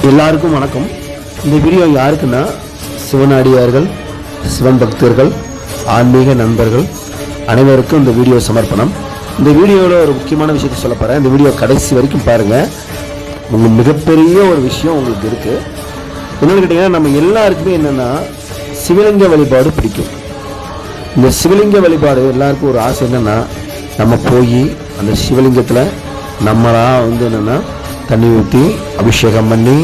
எல்லாருக்கும் வணக்கம். இந்த வீடியோ யாருக்குன்னா சிவனடியார்கள், சிவன் பக்தர்கள், ஆன்மீக நண்பர்கள் அனைவருக்கும் இந்த வீடியோ சமர்ப்பணம். இந்த வீடியோவில் ஒரு முக்கியமான விஷயத்தை சொல்ல போகிறேன். இந்த வீடியோ கடைசி வரைக்கும் பாருங்கள். உங்களுக்கு மிகப்பெரிய ஒரு விஷயம் உங்களுக்கு இருக்குது. என்னென்னு கேட்டிங்கன்னா, நம்ம எல்லாருக்குமே என்னென்னா சிவலிங்க வழிபாடு பிடிக்கும். இந்த சிவலிங்க வழிபாடு எல்லாருக்கும் ஒரு ஆசை என்னென்னா, நம்ம போய் அந்த சிவலிங்கத்தில் நம்மளாக என்னென்னா தண்ணி ஊற்றி அபிஷேகம் பண்ணி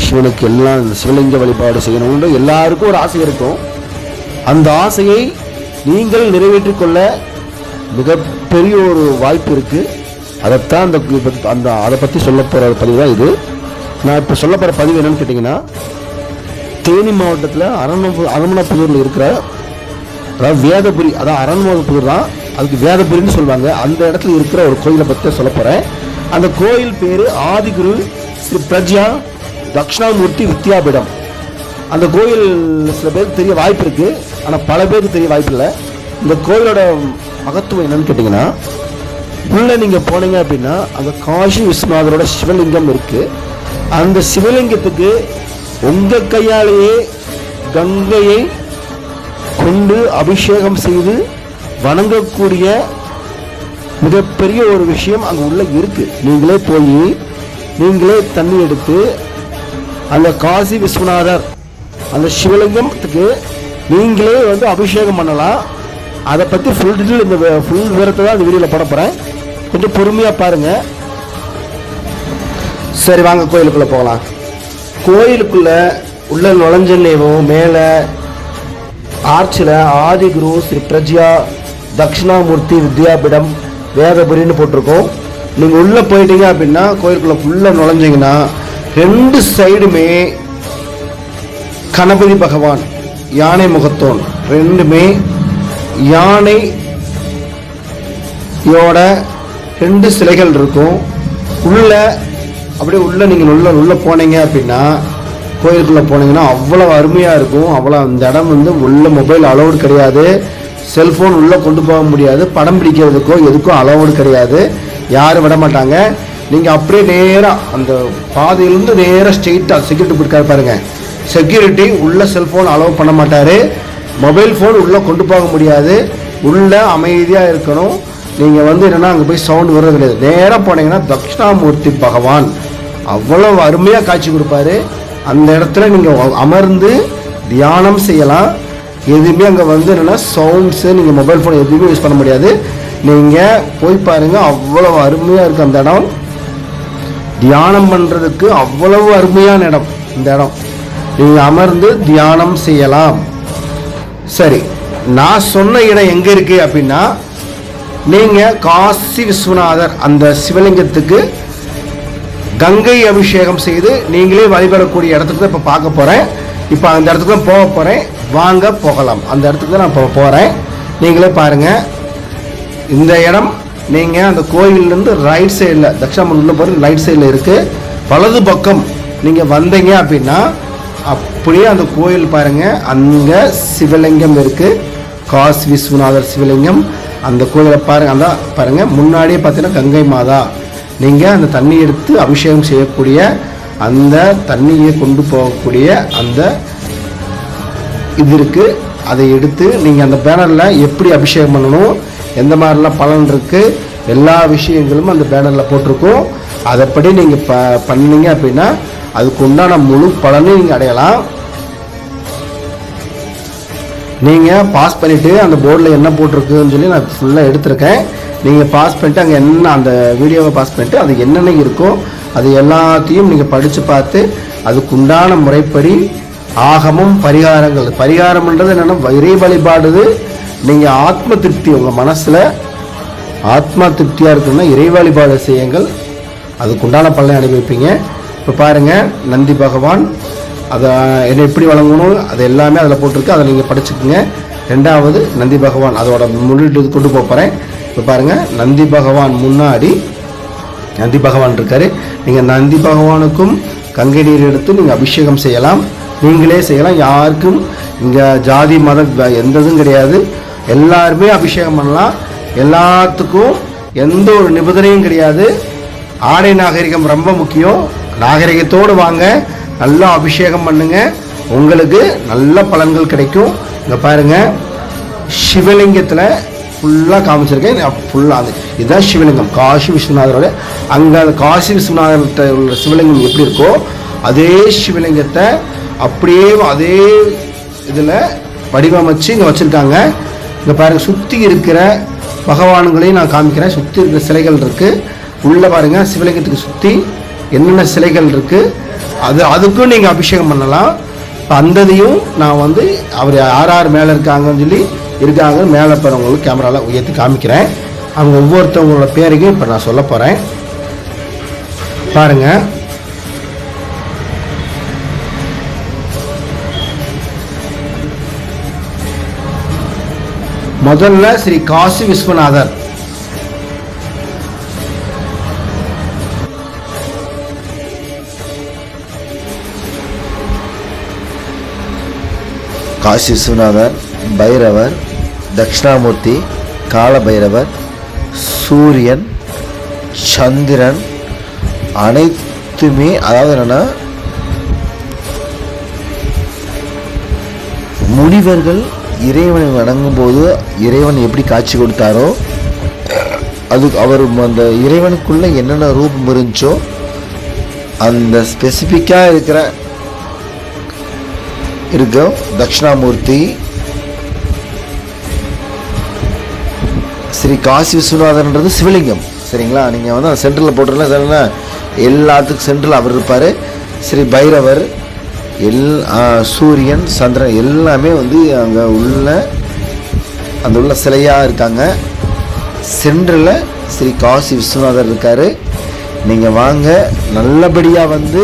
சிவனுக்கு எல்லாம் இந்த சிவலிங்க வழிபாடு செய்யணும்னு எல்லாருக்கும் ஒரு ஆசை இருக்கும். அந்த ஆசையை நீங்கள் நிறைவேற்றிக்கொள்ள மிகப்பெரிய ஒரு வாய்ப்பு இருக்குது. அதைத்தான் அதை பற்றி சொல்ல போகிற பதிவு தான் இது. நான் இப்போ சொல்ல போகிற பதிவு என்னென்னு கேட்டிங்கன்னா, தேனி மாவட்டத்தில் அரண்மனைப்புதூரில் இருக்கிற, அதாவது வேதபுரி, அதாவது அரண்மனைப்புதூர் தான், அதுக்கு வேதபுரின்னு சொல்லுவாங்க. அந்த இடத்துல இருக்கிற ஒரு கோயிலை பற்றி சொல்ல போகிறேன். அந்த கோயில் பேர் ஆதிகுரு ஸ்ரீ பிரஜ்யா தட்சிணாமூர்த்தி வித்யாபீடம். அந்த கோயில் சில பேருக்கு தெரிய வாய்ப்பு இருக்குது, ஆனால் பல பேருக்கு தெரிய வாய்ப்பு இல்லை. இந்த கோயிலோட மகத்துவம் என்னன்னு கேட்டிங்கன்னா, உள்ளே நீங்கள் போனீங்க அப்படின்னா அங்கே காசி விஸ்வநாதரோட சிவலிங்கம் இருக்குது. அந்த சிவலிங்கத்துக்கு உங்கள் கையாலேயே கங்கையை கொண்டு அபிஷேகம் செய்து வணங்கக்கூடிய மிகப்பெரிய ஒரு விஷயம் அங்கே உள்ள இருக்குது. நீங்களே போய் நீங்களே தண்ணி எடுத்து அந்த காசி விஸ்வநாதர் அந்த சிவலிங்கத்துக்கு நீங்களே அபிஷேகம் பண்ணலாம். அதை பற்றி ஃபுல் டீட்டெயில், இந்த ஃபுல் விவரத்தை தான் இந்த வீடியோவில் போட போகிறேன். கொஞ்சம் பொறுமையாக பாருங்கள். சரி, வாங்க கோயிலுக்குள்ளே போகலாம். கோயிலுக்குள்ளே உள்ள நுழைஞ்சல்லேயும் மேலே ஆர்ச்சில் ஆதிகுரு ஸ்ரீ பிரஜ்யா தட்சிணாமூர்த்தி வித்யாபீடம் வேதபுரின்னு போட்டிருக்கோம். நீங்கள் உள்ளே போயிட்டீங்க அப்படின்னா கோயிலுக்குள்ளே ஃபுல்லாக நுழைஞ்சிங்கன்னா ரெண்டு சைடுமே கணபதி பகவான், யானை முகத்தோன், ரெண்டுமே யானையோட ரெண்டு சிலைகள் இருக்கும். உள்ள அப்படியே உள்ள நீங்கள் உள்ள போனீங்க அப்படின்னா, கோயிலுக்குள்ளே போனீங்கன்னா அவ்வளோ அருமையாக இருக்கும். அவ்வளோ அந்த இடம் உள்ள மொபைல் அலோடு கிடையாது, செல்ஃபோன் உள்ளே கொண்டு போக முடியாது, படம் பிடிக்கிறதுக்கோ எதுக்கும் அலோடு கிடையாது, யாரும் விட மாட்டாங்க. நீங்கள் அப்படியே நேராக அந்த பாதையிலேருந்து நேராக ஸ்ட்ரெயிட்டாக செக்யூரிட்டி போட்டுக்காரு பாருங்கள். செக்யூரிட்டி உள்ள செல்ஃபோன் அலோவ் பண்ண மாட்டார், மொபைல் ஃபோன் உள்ளே கொண்டு போக முடியாது, உள்ளே அமைதியாக இருக்கணும். நீங்கள் என்னென்னா அங்கே போய் சவுண்டு வர்றது கிடையாது. நேராக போனீங்கன்னா தட்சிணாமூர்த்தி பகவான் அவ்வளோ அருமையாக காட்சி கொடுப்பாரு. அந்த இடத்துல நீங்கள் அமர்ந்து தியானம் செய்யலாம். எதுவுமே அங்கே என்னென்னா சவுண்ட்ஸு, நீங்கள் மொபைல் ஃபோன் எதுவுமே யூஸ் பண்ண முடியாது. நீங்கள் போய் பாருங்கள், அவ்வளோ அருமையாக இருக்குது அந்த இடம். தியானம் பண்ணுறதுக்கு அவ்வளவு அருமையான இடம் இந்த இடம். நீங்கள் அமர்ந்து தியானம் செய்யலாம். சரி, நான் சொன்ன இடம் எங்கே இருக்குது அப்படின்னா, நீங்கள் காசி விஸ்வநாதர் அந்த சிவலிங்கத்துக்கு கங்கை அபிஷேகம் செய்து நீங்களே வழிபடக்கூடிய இடத்துக்கு தான் இப்போ பார்க்க போகிறேன். இப்போ அந்த இடத்துக்கு தான் போக போகிறேன். வாங்க போகலாம். அந்த இடத்துக்கு தான் நான் இப்போ போகிறேன். நீங்களே பாருங்கள். இந்த இடம் நீங்கள் அந்த கோயிலேருந்து ரைட் சைடில், தட்சிணாமூர்த்தியில் போகிற ரைட் சைடில் இருக்குது. வலது பக்கம் நீங்கள் வந்தீங்க அப்படின்னா அப்படியே அந்த கோயில் பாருங்கள், அங்கே சிவலிங்கம் இருக்குது, காசி விஸ்வநாதர் சிவலிங்கம். அந்த கோயிலை பாருங்கள், அந்த பாருங்கள் முன்னாடியே பார்த்தீங்கன்னா கங்கை மாதா. நீங்கள் அந்த தண்ணி எடுத்து அபிஷேகம் செய்யக்கூடிய, அந்த தண்ணியை கொண்டு போகக்கூடிய அந்த இது இருக்குது. அதை எடுத்து நீங்கள் அந்த பேனரில் எப்படி அபிஷேகம் பண்ணணும், எந்த மாதிரிலாம் பலன் இருக்குது, எல்லா விஷயங்களும் அந்த பேனரில் போட்டிருக்கோம். அதைப்படி நீங்கள் பண்ணீங்க அப்படின்னா அதுக்கு உண்டான முழு பலனையும் நீங்கள் அடையலாம். நீங்கள் பாஸ் பண்ணிவிட்டு அந்த போர்டில் என்ன போட்டிருக்குன்னு சொல்லி நான் ஃபுல்லாக எடுத்திருக்கேன். நீங்கள் பாஸ் பண்ணிவிட்டு அங்கே என்ன அந்த வீடியோவை பாஸ் பண்ணிவிட்டு அது என்னென்ன இருக்கோ அது எல்லாத்தையும் நீங்கள் படித்து பார்த்து அதுக்குண்டான முறைப்படி ஆகமும் பரிகாரங்கள். பரிகாரம்ன்றது என்னென்னா இறை வழிபாடுது. நீங்கள் ஆத்ம திருப்தி, உங்கள் மனசில் ஆத்மா திருப்தியாக இருக்குன்னா இறை வழிபாடு செய்யுங்கள், அதுக்குண்டான பலனை அனுபவிப்பீங்க. இப்போ பாருங்கள், நந்தி பகவான் அதை என்ன எப்படி வழங்கணும் அது எல்லாமே அதில் போட்டிருக்கு, அதை நீங்கள் படிச்சுக்குங்க. ரெண்டாவது நந்தி பகவான், அதோட முன்னிட்டு கொண்டு போகிறேன். இப்போ பாருங்கள், நந்தி பகவான் முன்னாடி நந்தி பகவான் இருக்கார். நீங்கள் நந்தி பகவானுக்கும் கங்கை நீர் எடுத்து நீங்கள் அபிஷேகம் செய்யலாம், நீங்களே செய்யலாம். யாருக்கும் இங்கே ஜாதி மதம் எந்ததும் கிடையாது, எல்லாருமே அபிஷேகம் பண்ணலாம். எல்லாத்துக்கும் எந்த ஒரு நிபந்தனையும் கிடையாது. ஆடை நாகரிகம் ரொம்ப முக்கியம். நாகரிகத்தோடு வாங்க, நல்லா அபிஷேகம் பண்ணுங்க, உங்களுக்கு நல்ல பலன்கள் கிடைக்கும். இங்கே பாருங்க, சிவலிங்கத்தில் ஃபுல்லாக காமிச்சிருக்கேன். ஃபுல்லாக இதுதான் சிவலிங்கம், காசி விஸ்வநாதரோட. அங்கே காசி விஸ்வநாதர்கிட்ட உள்ள சிவலிங்கம் எப்படி இருக்கோ அதே சிவலிங்கத்தை அப்படியே அதே இதில் வடிவமைச்சு இங்கே வச்சுருக்காங்க. இங்கே பாருங்கள், சுற்றி இருக்கிற பகவான்களையும் நான் காமிக்கிறேன். சுற்றி இருக்கிற சிலைகள் இருக்குது. உள்ளே பாருங்கள், சிவலிங்கத்துக்கு சுற்றி என்னென்ன சிலைகள் இருக்குது, அதுக்கும் நீங்கள் அபிஷேகம் பண்ணலாம். இப்போ அந்ததையும் நான் வந்து அவர் யார் மேலே இருக்காங்கன்னு சொல்லி மேலே போகிறவங்களுக்கு கேமராவில் உயர்த்தி காமிக்கிறேன். அவங்க ஒவ்வொருத்தவங்களோட பேரையும் இப்போ நான் சொல்ல போகிறேன். பாருங்கள், முதல்ல ஸ்ரீ காசி விஸ்வநாதர். காசி விஸ்வநாதர், பைரவர், தட்சிணாமூர்த்தி, கால பைரவர், சூரியன், சந்திரன் அனைத்துமே, அதாவது என்னன்னா முனிவர்கள் இறைவனை வணங்கும் போது இறைவன் எப்படி காட்சி கொடுத்தாரோ அது அவர் அந்த இறைவனுக்குள்ள என்னென்ன ரூபம் இருந்துச்சோ அந்த ஸ்பெசிஃபிக்காக இருக்கும். தட்சிணாமூர்த்தி, ஸ்ரீ காசி விஸ்வநாதர்ன்றது சிவலிங்கம், சரிங்களா? நீங்கள் வந்து அந்த சென்டரில் போட்டுருலாம், சரிங்களா? எல்லாத்துக்கும் சென்டரில் அவர் இருப்பார். ஸ்ரீ பைரவர், சூரியன், சந்திரன் எல்லாமே வந்து அங்கே உள்ள சிலையாக இருக்காங்க. சென்டரில் ஸ்ரீ காசி விஸ்வநாதர் இருக்கார். நீங்கள் வாங்க, நல்லபடியாக வந்து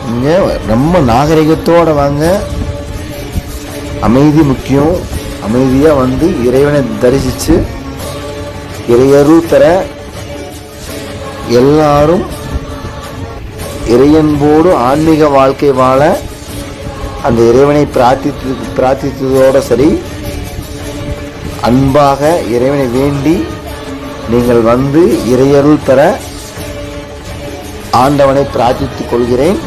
நீங்கள் ரொம்ப நாகரிகத்தோடு வாங்க. அமைதி முக்கியம். அமைதியாக வந்து இறைவனை தரிசித்து இறையருள் பெற எல்லாரும் இறையன்போடு ஆன்மீக வாழ்க்கை வாழ அந்த இறைவனை பிரார்த்தித்ததோடு சரி, அன்பாக இறைவனை வேண்டி நீங்கள் வந்து இறையருள் பெற ஆண்டவனை பிரார்த்தித்துக் கொள்கிறேன்.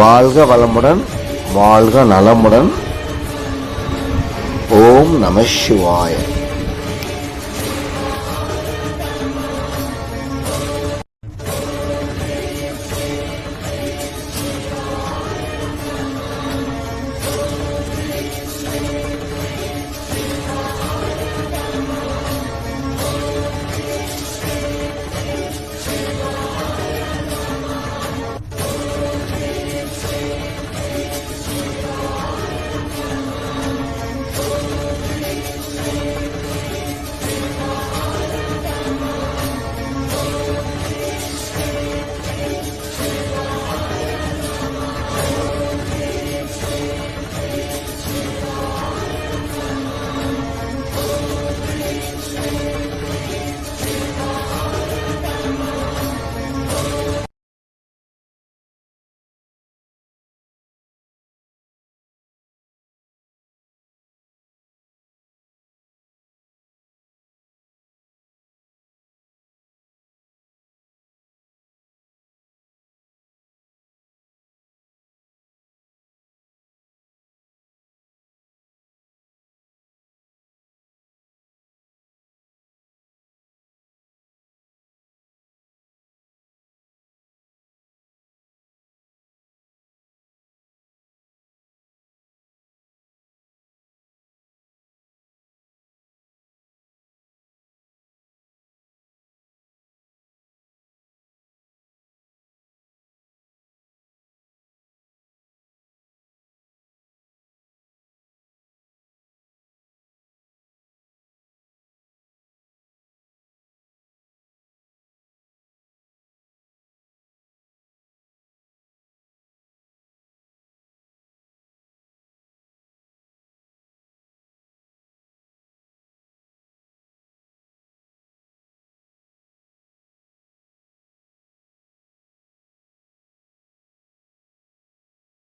வாழ்க வளமுடன், வாழ்க நலமுடன். ஓம் நம சிவாய.